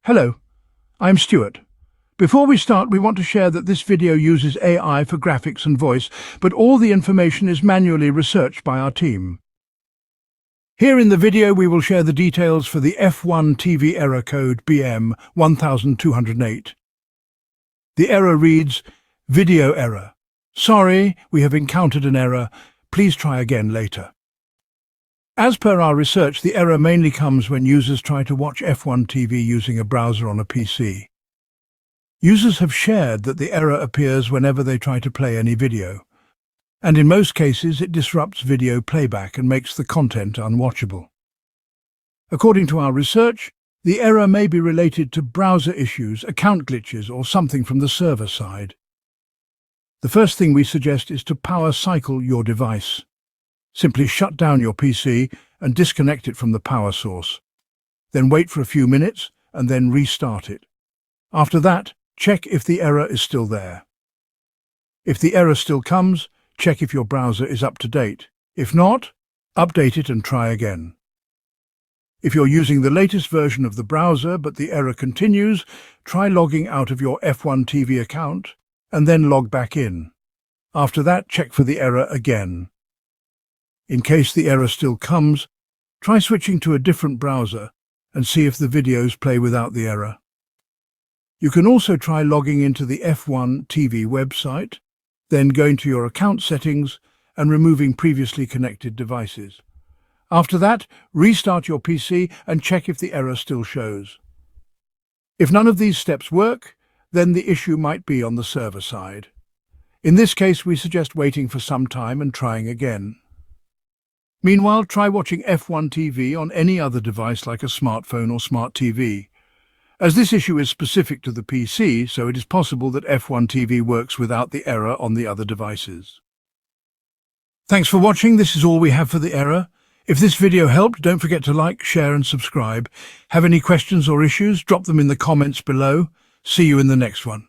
Hello, I'm Stuart. Before we start, we want to share that this video uses AI for graphics and voice, but all the information is manually researched by our team. Here in the video, we will share the details for the F1TV Error Code BM1208. The error reads, Video error. Sorry, we have encountered an error. Please try again later. As per our research, the error mainly comes when users try to watch F1 TV using a browser on a PC. Users have shared that the error appears whenever they try to play any video, and in most cases it disrupts video playback and makes the content unwatchable. According to our research, the error may be related to browser issues, account glitches, or something from the server side. The first thing we suggest is to power cycle your device. Simply shut down your PC and disconnect it from the power source. Then wait for a few minutes and then restart it. After that, check if the error is still there. If the error still comes, check if your browser is up to date. If not, update it and try again. If you're using the latest version of the browser but the error continues, try logging out of your F1 TV account and then log back in. After that, check for the error again. In case the error still comes, try switching to a different browser and see if the videos play without the error. You can also try logging into the F1 TV website, then going to your account settings and removing previously connected devices. After that, restart your PC and check if the error still shows. If none of these steps work, then the issue might be on the server side. In this case, we suggest waiting for some time and trying again. Meanwhile, try watching F1 TV on any other device like a smartphone or smart TV. As this issue is specific to the PC, so it is possible that F1 TV works without the error on the other devices. Thanks for watching. This is all we have for the error. If this video helped, don't forget to like, share and subscribe. Have any questions or issues? Drop them in the comments below. See you in the next one.